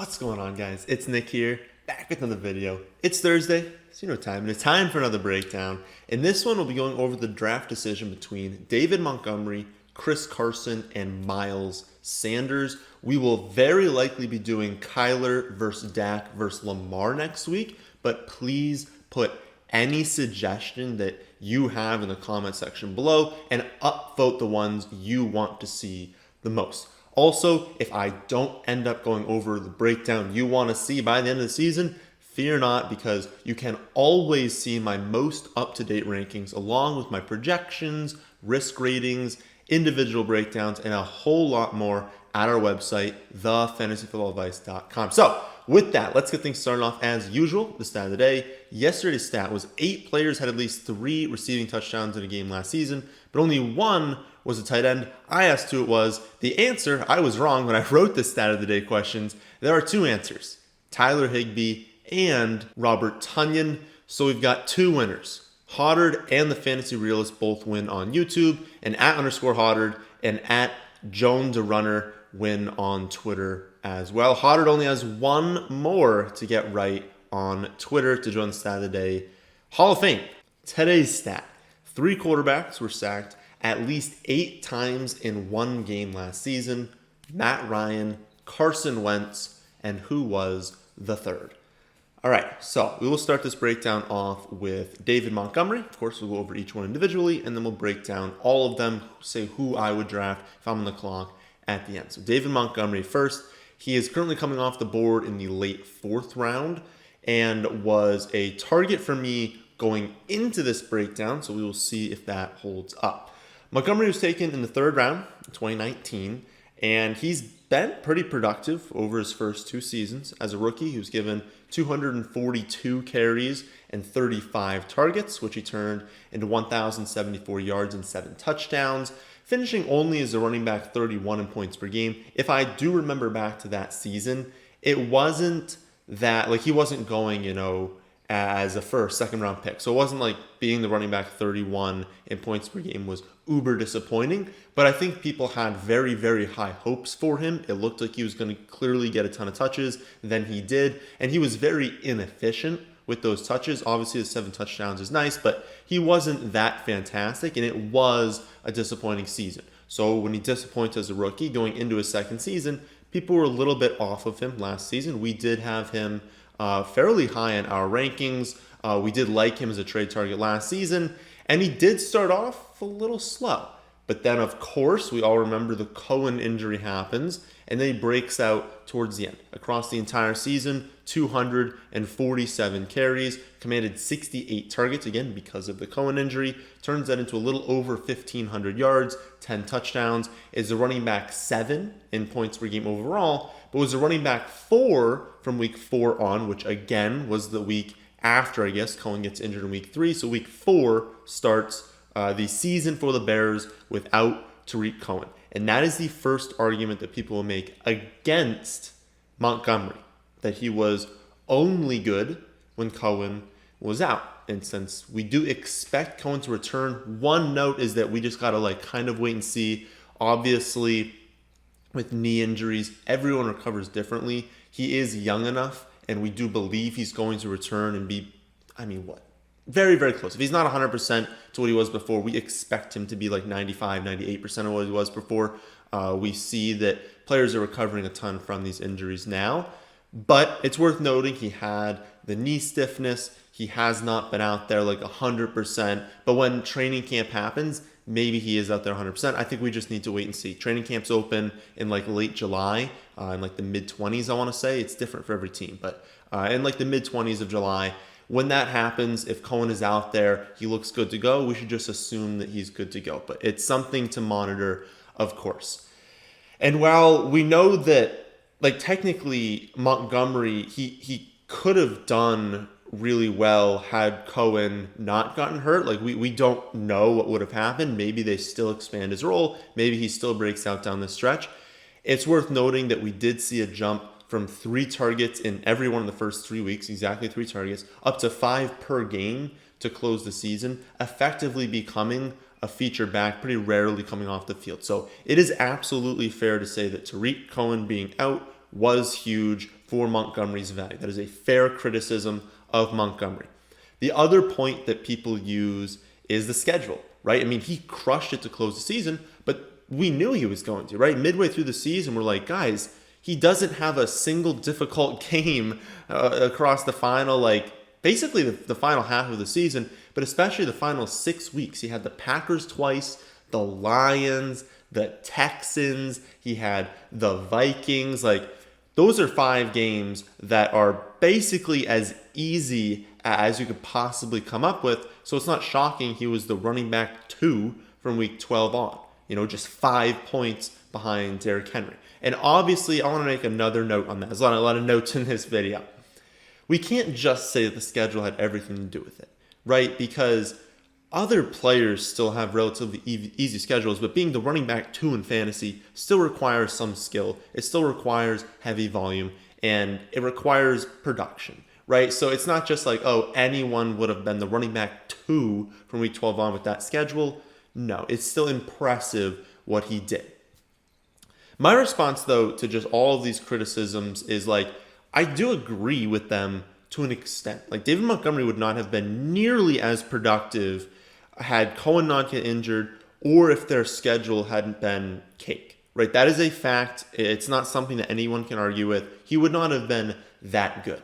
What's going on, guys? It's Nick here, back with another video. It's Thursday, so you know time, and it's time for another breakdown. In this one, we'll be going over the draft decision between David Montgomery, Carson, and Miles Sanders. We will very likely be doing Kyler versus Dak versus Lamar next week, but please put any suggestion that you have in the comment section below and upvote the ones you want to see the most. Also, if I don't end up going over the breakdown you want to see by the end of the season, fear not, because you can always see my most up-to-date rankings along with my projections, risk ratings, individual breakdowns, and a whole lot more at our website, thefantasyfootballadvice.com. So, with that, let's get things started off as usual. The stat of the day. Yesterday's stat was 8 players had at least 3 receiving touchdowns in a game last season, but only 1 was a tight end. I asked who it was. The answer, I was wrong when I wrote the stat of the day questions. There are 2 answers, Tyler Higbee and Robert Tonyan. So we've got 2 winners. Hoddard and the Fantasy Realist both win on YouTube, and @_Hoddard and @JonesRunner win on Twitter as well. Hoddard only has 1 more to get right on Twitter to join the stat of the day Hall of Fame. Today's stat: 3 quarterbacks were sacked at least 8 times in 1 game last season. Matt Ryan, Carson Wentz, and who was the third? All right, so we will start this breakdown off with David Montgomery. Of course, we'll go over each one individually, and then we'll break down all of them, say who I would draft if I'm on the clock at the end. So David Montgomery first. He is currently coming off the board in the late 4th round and was a target for me going into this breakdown, so we will see if that holds up. Montgomery was taken in the 3rd round in 2019, and he's been pretty productive over his first 2 seasons. As a rookie, he was given 242 carries and 35 targets, which he turned into 1,074 yards and 7 touchdowns, finishing only as a running back 31 in points per game. If I do remember back to that season, it wasn't that, like, he wasn't going, as a first, 2nd round pick. So it wasn't like being the running back 31 in points per game was uber disappointing, but I think people had very, very high hopes for him. It looked like he was going to clearly get a ton of touches, then he did, and he was very inefficient with those touches. Obviously, the 7 touchdowns is nice, but he wasn't that fantastic, and it was a disappointing season. So when he disappointed as a rookie going into his 2nd season, people were a little bit off of him last season. We did have him fairly high in our rankings. We did like him as a trade target last season, and he did start off a little slow. But then, of course, we all remember the Cohen injury happens, and then he breaks out towards the end. Across the entire season, 247 carries, commanded 68 targets, again, because of the Cohen injury. Turns that into a little over 1,500 yards, 10 touchdowns. Is a running back 7 in points per game overall, but was a running back 4 from week 4 on, which again was the week after, I guess, Cohen gets injured in week 3. So week 4 starts the season for the Bears without Tariq Cohen. And that is the first argument that people will make against Montgomery, that he was only good when Cohen was out. And since we do expect Cohen to return, one note is that we just got to kind of wait and see. Obviously, with knee injuries, everyone recovers differently. He is young enough, and we do believe he's going to return and be, very, very close. If he's not 100% to what he was before, we expect him to be like 95, 98% of what he was before. We see that players are recovering a ton from these injuries now. But it's worth noting he had the knee stiffness. He has not been out there like 100%. But when training camp happens, maybe he is out there 100%. I think we just need to wait and see. Training camp's open in late July, in the mid-20s, I want to say. It's different for every team. But in the mid-20s of July, when that happens, if Cohen is out there, he looks good to go, we should just assume that he's good to go. But it's something to monitor, of course. And while we know that, technically, Montgomery, he could have done really well had Cohen not gotten hurt. We don't know what would have happened. Maybe they still expand his role. Maybe he still breaks out down the stretch. It's worth noting that we did see a jump from 3 targets in every one of the first 3 weeks, exactly 3 targets, up to 5 per game to close the season, effectively becoming a feature back, pretty rarely coming off the field. So it is absolutely fair to say that Tariq Cohen being out was huge for Montgomery's value. That is a fair criticism of Montgomery. The other point that people use is the schedule, right? I mean, he crushed it to close the season, but we knew he was going to, right? Midway through the season, we're like, guys, he doesn't have a single difficult game across the final, like basically the final half of the season, but especially the final 6 weeks. He had the Packers twice, the Lions, the Texans, he had the Vikings. Like, those are 5 games that are basically as easy as you could possibly come up with. So it's not shocking he was the running back 2 from week 12 on. You know, just 5 points behind Derrick Henry. And obviously, I want to make another note on that. There's a lot of notes in this video. We can't just say that the schedule had everything to do with it, right? Because other players still have relatively easy schedules, but being the running back 2 in fantasy still requires some skill. It still requires heavy volume, and it requires production, right? So it's not just like, oh, anyone would have been the running back 2 from week 12 on with that schedule. No, it's still impressive what he did. My response, though, to just all of these criticisms is like, I do agree with them to an extent. Like, David Montgomery would not have been nearly as productive had Cohen not get injured or if their schedule hadn't been cake, right? That is a fact. It's not something that anyone can argue with. He would not have been that good.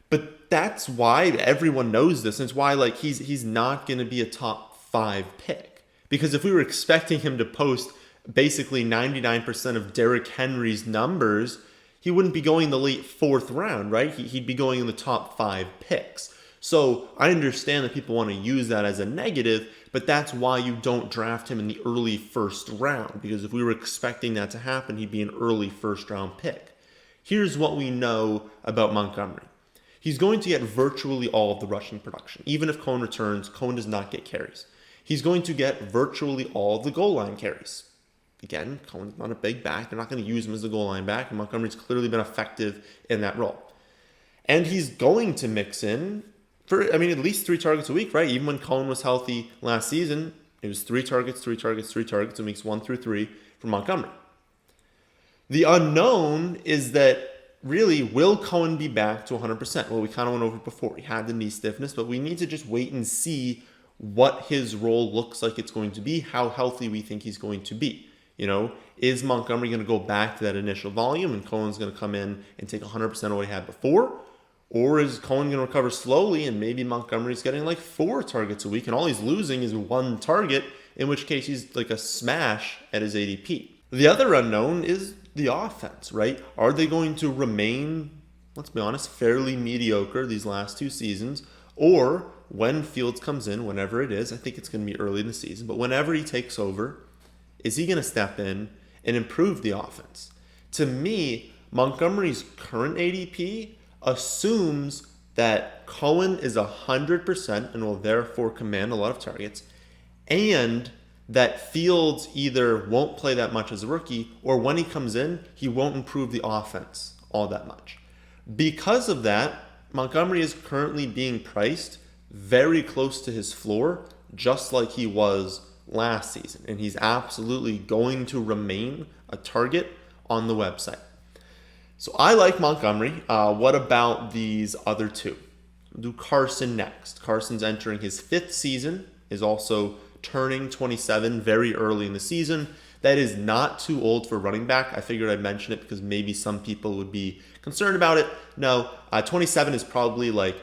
But that's why everyone knows this. And it's why, like, he's not going to be a top 5 pick. Because if we were expecting him to post basically 99% of Derrick Henry's numbers, he wouldn't be going the late 4th round, right? He'd be going in the top 5 picks. So I understand that people want to use that as a negative, but that's why you don't draft him in the early 1st round. Because if we were expecting that to happen, he'd be an early 1st round pick. Here's what we know about Montgomery. He's going to get virtually all of the rushing production. Even if Cohen returns, Cohen does not get carries. He's going to get virtually all of the goal line carries. Again, Cohen's not a big back. They're not going to use him as the goal line back, and Montgomery's clearly been effective in that role. And he's going to mix in for, at least 3 targets a week, right? Even when Cohen was healthy last season, it was 3 targets in weeks 1 through 3 for Montgomery. The unknown is that, really, will Cohen be back to 100%? Well, we kind of went over it before. He had the knee stiffness, but we need to just wait and see what his role looks like it's going to be, how healthy we think he's going to be. You know, is Montgomery going to go back to that initial volume and Cohen's going to come in and take 100% of what he had before? Or is Cohen going to recover slowly and maybe Montgomery's getting like 4 targets a week and all he's losing is 1 target, in which case he's like a smash at his ADP. The other unknown is the offense, right? Are they going to remain, let's be honest, fairly mediocre these last 2 seasons? Or when Fields comes in, whenever it is, I think it's going to be early in the season, but whenever he takes over, is he going to step in and improve the offense? To me, Montgomery's current ADP assumes that Cohen is 100% and will therefore command a lot of targets, and that Fields either won't play that much as a rookie, or when he comes in, he won't improve the offense all that much. Because of that, Montgomery is currently being priced very close to his floor, just like he was last season. And he's absolutely going to remain a target on the website. So I like Montgomery. What about these other 2? We'll do Carson next. Carson's entering his 5th season, is also turning 27 very early in the season. That is not too old for running back. I figured I'd mention it because maybe some people would be concerned about it. No, 27 is probably like,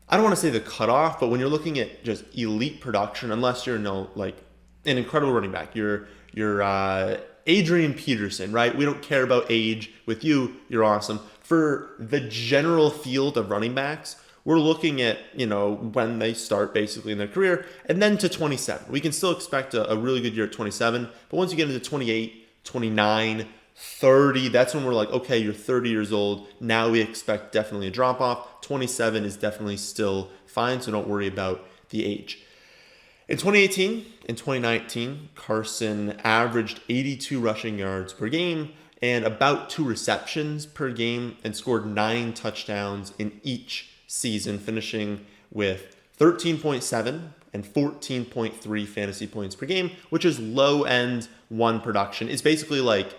I don't want to say the cutoff, but when you're looking at just elite production, unless you're like an incredible running back, you're Adrian Peterson, right? We don't care about age. With you, you're awesome. For the general field of running backs, we're looking at, when they start basically in their career, and then to 27. We can still expect a really good year at 27, but once you get into 28, 29, 30, that's when we're like, okay, you're 30 years old. Now we expect definitely a drop off. 27 is definitely still fine, so don't worry about the age. In 2018 and 2019, Carson averaged 82 rushing yards per game and about 2 receptions per game and scored 9 touchdowns in each season, finishing with 13.7 and 14.3 fantasy points per game, which is low-end 1 production. It's basically like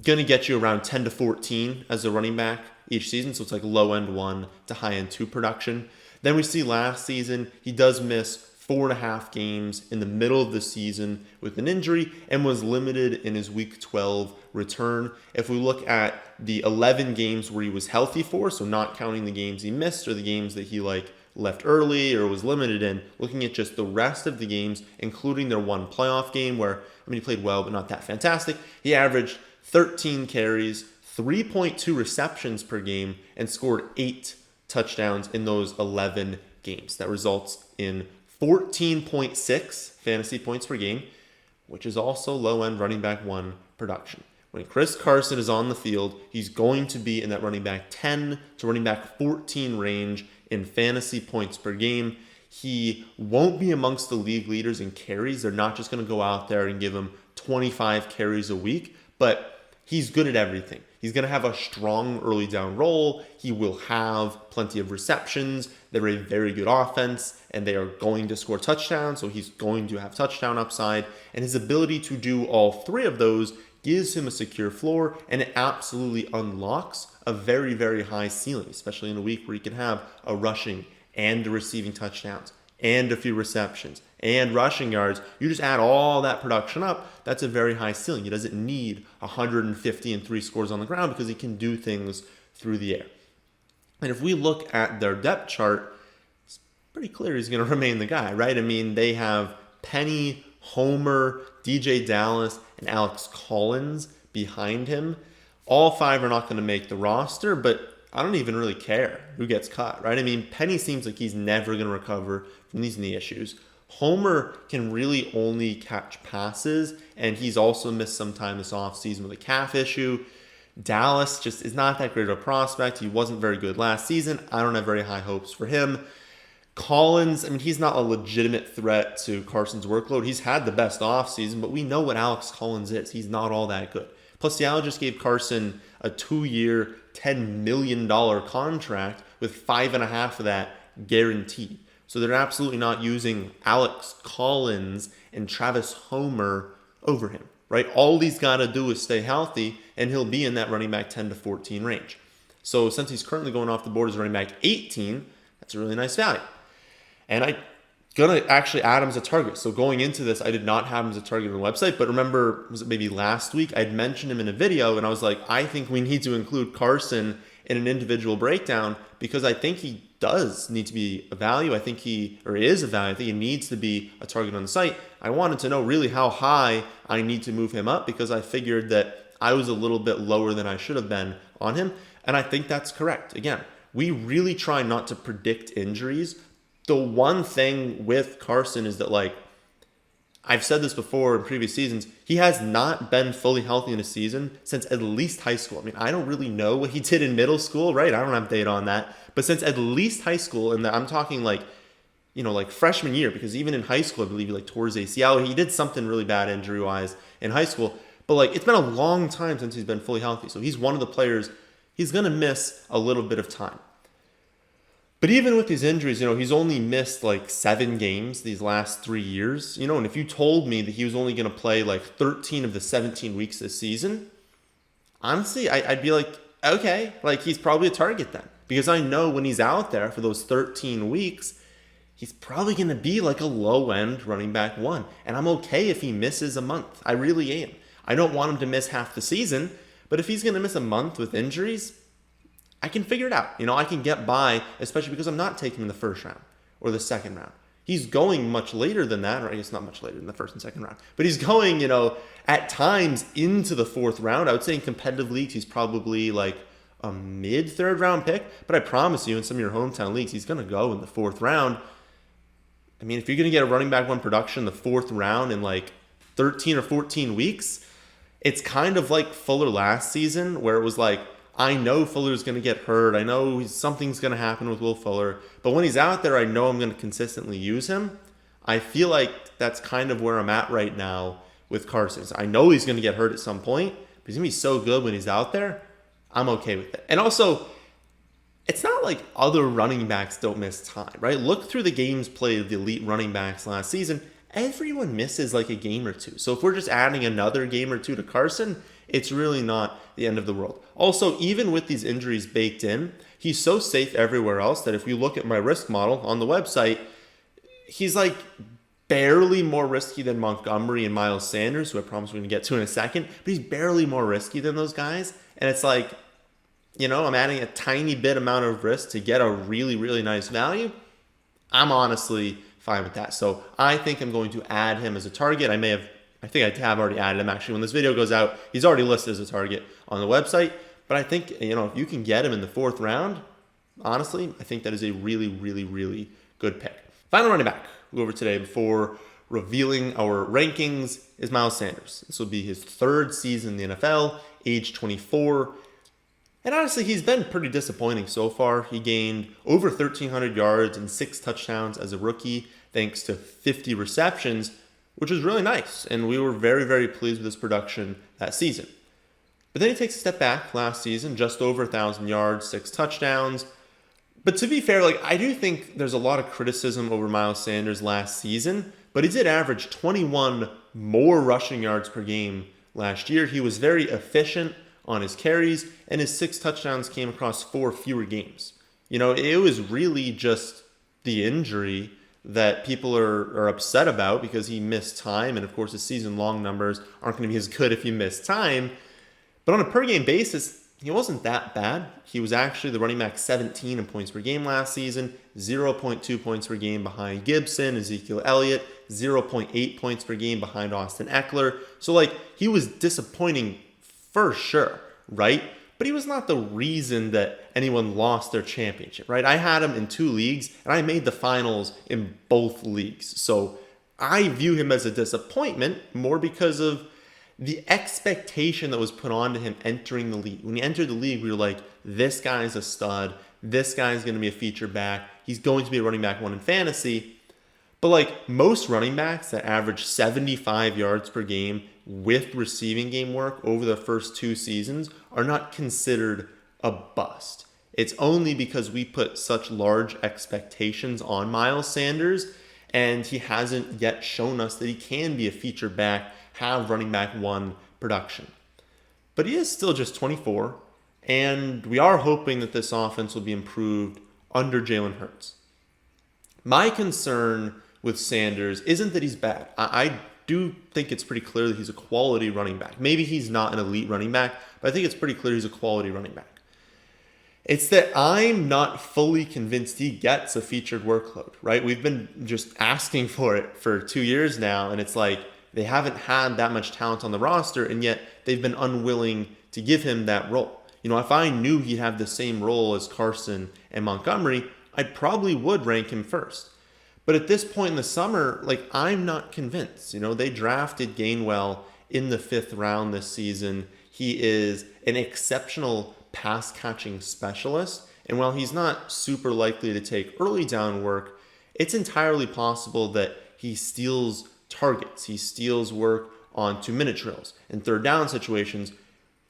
going to get you around 10 to 14 as a running back each season. So it's like low end 1 to high end 2 production. Then we see last season, he does miss 4.5 games in the middle of the season with an injury and was limited in his week 12 return. If we look at the 11 games where he was healthy for, so not counting the games he missed or the games that he left early or was limited in, looking at just the rest of the games, including their one playoff game where, he played well, but not that fantastic. He averaged 13 carries, 3.2 receptions per game, and scored 8 touchdowns in those 11 games. That results in 14.6 fantasy points per game, which is also low-end running back 1 production. When Chris Carson is on the field, he's going to be in that running back 10 to running back 14 range in fantasy points per game. He won't be amongst the league leaders in carries. They're not just going to go out there and give him 25 carries a week, but he's good at everything. He's going to have a strong early down role. He will have plenty of receptions. They're a very good offense, and they are going to score touchdowns, so he's going to have touchdown upside. And his ability to do all 3 of those gives him a secure floor, and it absolutely unlocks a very, very high ceiling, especially in a week where he can have a rushing and a receiving touchdowns and a few receptions and rushing yards. You just add all that production up, that's a very high ceiling. He doesn't need 150 and 3 scores on the ground because he can do things through the air. And if we look at their depth chart, it's pretty clear he's going to remain the guy, right? They have Penny, Homer, DJ Dallas, and Alex Collins behind him. All 5 are not going to make the roster, but I don't even really care who gets cut, right? Penny seems like he's never going to recover from these knee issues. Homer can really only catch passes, and he's also missed some time this offseason with a calf issue. Dallas just is not that great of a prospect. He wasn't very good last season. I don't have very high hopes for him. Collins, he's not a legitimate threat to Carson's workload. He's had the best offseason, but we know what Alex Collins is. He's not all that good. Plus, Seattle just gave Carson a 2-year, $10 million contract with 5.5 of that guaranteed. So they're absolutely not using Alex Collins and Travis Homer over him, right? All he's got to do is stay healthy, and he'll be in that running back 10 to 14 range. So since he's currently going off the board as running back 18, that's a really nice value. And I'm going to actually add him as a target. So going into this, I did not have him as a target on the website, but remember, was it maybe last week, I'd mentioned him in a video, and I was like, I think we need to include Carson in an individual breakdown because I think he does need to be a value. I think he is a value. I think he needs to be a target on the site. I wanted to know really how high I need to move him up because I figured that I was a little bit lower than I should have been on him, and I think that's correct. Again, we really try not to predict injuries. The one thing with Carson is that, I've said this before in previous seasons, he has not been fully healthy in a season since at least high school. I don't really know what he did in middle school, right? I don't have data on that. But since at least high school, and I'm talking freshman year, because even in high school, I believe he tore his ACL. He did something really bad injury-wise in high school. But it's been a long time since he's been fully healthy. So he's one of the players, he's going to miss a little bit of time. But even with these injuries, he's only missed 7 games these last 3 years. And if you told me that he was only going to play 13 of the 17 weeks this season, honestly, I'd be okay, he's probably a target then. Because I know when he's out there for those 13 weeks, he's probably going to be a low-end running back 1. And I'm okay if he misses a month. I really am. I don't want him to miss half the season, but if he's going to miss a month with injuries, I can figure it out. I can get by, especially because I'm not taking him in the first round or the second round. He's going much later than that, or I guess not much later than the first and second round, but he's going, at times into the 4th round. I would say in competitive leagues, he's probably a mid-3rd round pick, but I promise you in some of your hometown leagues, he's going to go in the 4th round. If you're going to get a running back 1 production in the 4th round in 13 or 14 weeks, it's kind of like Fuller last season where it was I know Fuller's going to get hurt. I know something's going to happen with Will Fuller. But when he's out there, I know I'm going to consistently use him. I feel like that's kind of where I'm at right now with Carson. I know he's going to get hurt at some point, but he's going to be so good when he's out there. I'm okay with it. And also, it's not like other running backs don't miss time, right? Look through the games played of the elite running backs last season. everyone misses like a game or two. So if we're just adding another game or two to Carson, it's really not the end of the world. Also, even with these injuries baked in, he's so safe everywhere else that if you look at my risk model on the website, he's like barely more risky than Montgomery and Miles Sanders, who I promise we're going to get to in a second, but he's barely more risky than those guys. And it's like, I'm adding a tiny bit amount of risk to get a really, really nice value. I'm honestly fine with that. So I think I'm going to add him as a target. I think I have already added him actually. When this video goes out, he's already listed as a target on the website. But I think, if you can get him in the 4th round, honestly, I think that is a really, really, really good pick. Final running back we'll go over today before revealing our rankings is Miles Sanders. This will be his 3rd season in the NFL, age 24. And honestly, he's been pretty disappointing so far. He gained over 1,300 yards and 6 touchdowns as a rookie, thanks to 50 receptions, which was really nice. And we were very, very pleased with his production that season. But then he takes a step back last season, just over 1,000 yards, 6 touchdowns. But to be fair, I do think there's a lot of criticism over Miles Sanders last season, but he did average 21 more rushing yards per game last year. He was very efficient on his carries, and his 6 touchdowns came across 4 fewer games. It was really just the injury that people are upset about because he missed time, and of course his season-long numbers aren't going to be as good if you miss time. But on a per-game basis, he wasn't that bad. He was actually the running back 17 in points per game last season, 0.2 points per game behind Gibson, Ezekiel Elliott, 0.8 points per game behind Austin Eckler. So, he was disappointing for sure, right? But he was not the reason that anyone lost their championship, right? I had him in 2 leagues, and I made the finals in both leagues. So I view him as a disappointment more because of the expectation that was put on to him entering the league. When he entered the league, we were like, this guy's a stud. This guy's going to be a feature back. He's going to be a running back 1 in fantasy. But most running backs that average 75 yards per game with receiving game work over the first 2 seasons are not considered a bust. It's only because we put such large expectations on Miles Sanders, and he hasn't yet shown us that he can be a feature back, have running back 1 production. But he is still just 24, and we are hoping that this offense will be improved under Jalen Hurts. My concern with Sanders isn't that he's bad. I do think it's pretty clear that he's a quality running back. Maybe he's not an elite running back, but I think it's pretty clear he's a quality running back. It's that I'm not fully convinced he gets a featured workload, right? We've been just asking for it for 2 years now, and it's they haven't had that much talent on the roster, and yet they've been unwilling to give him that role. If I knew he'd have the same role as Carson and Montgomery, I probably would rank him first. But at this point in the summer, I'm not convinced. They drafted Gainwell in the 5th round this season. He is an exceptional pass-catching specialist, and while he's not super likely to take early down work, it's entirely possible that he steals targets. He steals work on 2-minute drills and 3rd down situations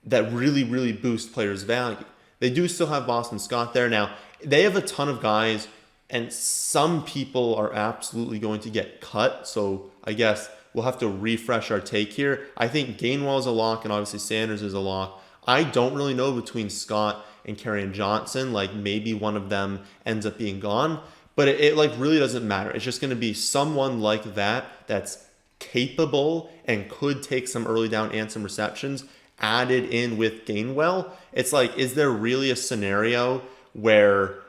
that really, really boost players' value. They do still have Boston Scott there. Now, they have a ton of guys, and some people are absolutely going to get cut, so I guess we'll have to refresh our take here. I think Gainwell is a lock, and obviously Sanders is a lock. I don't really know between Scott and Kerryon Johnson. Maybe one of them ends up being gone. But it really doesn't matter. It's just going to be someone like that that's capable and could take some early down and some receptions added in with Gainwell. It's is there really a scenario where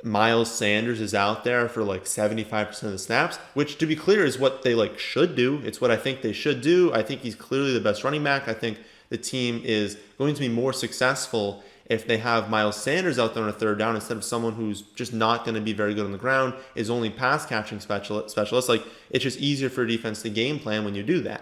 Miles Sanders is out there for 75% of the snaps, which to be clear is what they should do. It's what I think they should do. I think he's clearly the best running back. I think the team is going to be more successful if they have Miles Sanders out there on a 3rd down instead of someone who's just not going to be very good on the ground, is only pass catching specialist. It's just easier for a defense to game plan when you do that.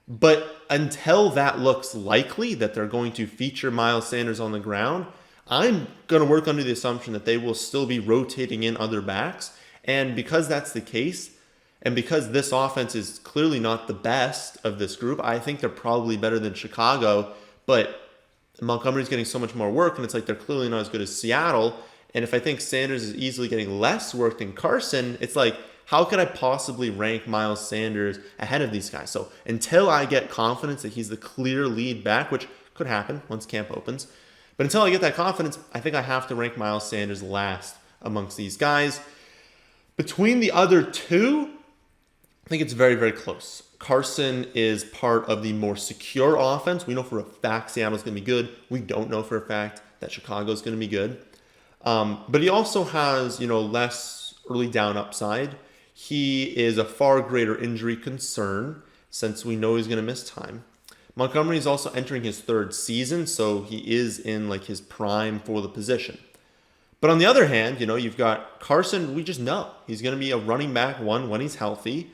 But until that looks likely that they're going to feature Miles Sanders on the ground, I'm going to work under the assumption that they will still be rotating in other backs. And because that's the case, and because this offense is clearly not the best of this group, I think they're probably better than Chicago, but Montgomery's getting so much more work, and it's they're clearly not as good as Seattle. And if I think Sanders is easily getting less work than Carson, it's how could I possibly rank Miles Sanders ahead of these guys? So until I get confidence that he's the clear lead back, which could happen once camp opens, but until I get that confidence, I think I have to rank Miles Sanders last amongst these guys. Between the other two, I think it's very, very close. Carson is part of the more secure offense. We know for a fact Seattle's going to be good. We don't know for a fact that Chicago's going to be good. But he also has, less early down upside. He is a far greater injury concern since we know he's going to miss time. Montgomery is also entering his third season, so he is in like his prime for the position. But on the other hand, you've got Carson. We just know he's going to be a running back one when he's healthy.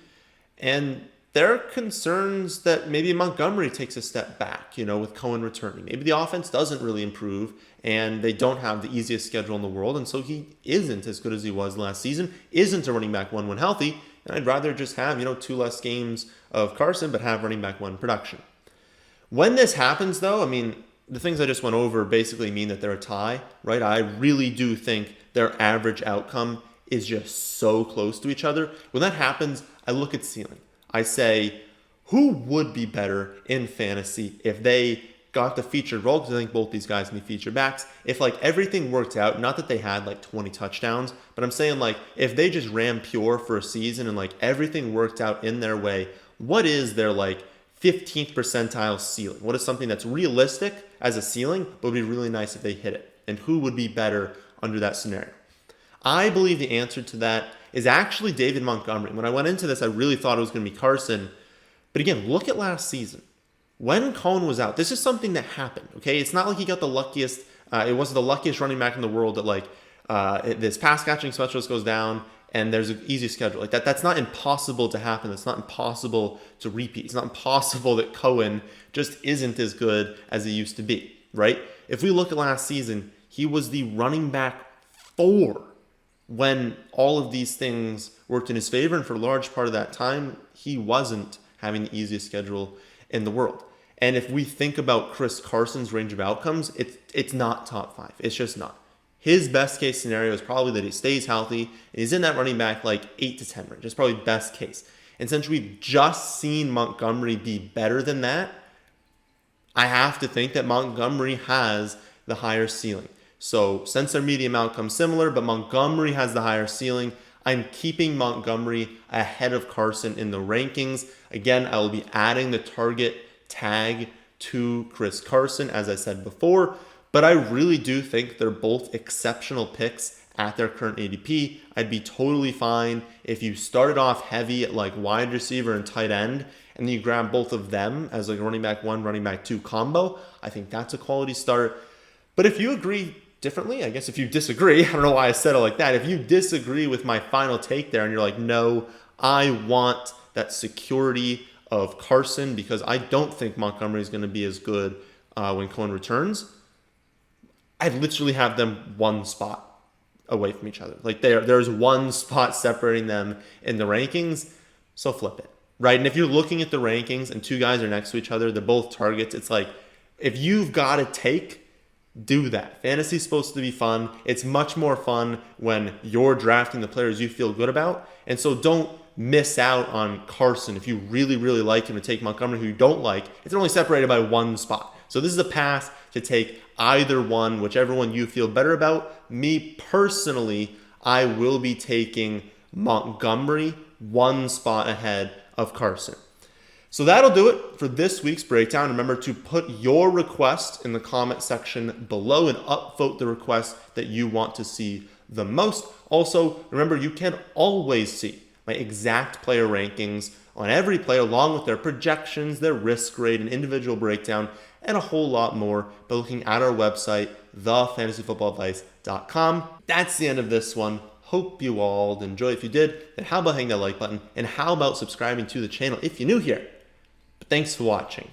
And there are concerns that maybe Montgomery takes a step back, with Cohen returning. Maybe the offense doesn't really improve and they don't have the easiest schedule in the world. And so he isn't as good as he was last season, isn't a running back one when healthy. And I'd rather just have, 2 less games of Carson, but have running back one production. When this happens, though, the things I just went over basically mean that they're a tie, right? I really do think their average outcome is just so close to each other. When that happens, I look at ceiling. I say, who would be better in fantasy if they got the featured role? Because I think both these guys can be featured backs. If everything worked out, not that they had 20 touchdowns, but I'm saying if they just ran pure for a season and everything worked out in their way, what is their 15th percentile ceiling? What is something that's realistic as a ceiling, but would be really nice if they hit it? And who would be better under that scenario? I believe the answer to that is actually David Montgomery. When I went into this, I really thought it was going to be Carson. But again, look at last season. When Cohen was out, this is something that happened, okay? It's not like he got the luckiest, it wasn't the luckiest running back in the world that this pass catching specialist goes down and there's an easy schedule. That's not impossible to happen. It's not impossible to repeat. It's not impossible that Cohen just isn't as good as he used to be, right? If we look at last season, he was the running back 4 when all of these things worked in his favor. And for a large part of that time, he wasn't having the easiest schedule in the world. And if we think about Chris Carson's range of outcomes, it's not top 5. It's just not. His best case scenario is probably that he stays healthy and he's in that running back 8 to 10 range. That's probably best case. And since we've just seen Montgomery be better than that, I have to think that Montgomery has the higher ceiling. So since their medium outcome similar, but Montgomery has the higher ceiling, I'm keeping Montgomery ahead of Carson in the rankings. Again, I will be adding the target tag to Chris Carson, as I said before, but I really do think they're both exceptional picks at their current ADP. I'd be totally fine if you started off heavy at wide receiver and tight end, and then you grab both of them as a running back 1, running back 2 combo. I think that's a quality start. But if you agree differently, I guess if you disagree, I don't know why I said it like that. If you disagree with my final take there and you're no, I want that security of Carson because I don't think Montgomery is going to be as good when Cohen returns, I'd literally have them one spot away from each other. There's one spot separating them in the rankings, so flip it, right? And if you're looking at the rankings and 2 guys are next to each other, they're both targets, it's if you've got to take, do that. Fantasy's supposed to be fun. It's much more fun when you're drafting the players you feel good about. And so don't miss out on Carson. If you really, really like him, to take Montgomery who you don't like, it's only separated by one spot. So this is a pass to take either one, whichever one you feel better about. Me personally, I will be taking Montgomery one spot ahead of Carson. So that'll do it for this week's breakdown. Remember to put your request in the comment section below and upvote the request that you want to see the most. Also, remember you can always see my exact player rankings on every player along with their projections, their risk grade, and individual breakdown, and a whole lot more by looking at our website, thefantasyfootballadvice.com. That's the end of this one. Hope you all enjoy. If you did, then how about hitting that like button? And how about subscribing to the channel if you're new here? Thanks for watching.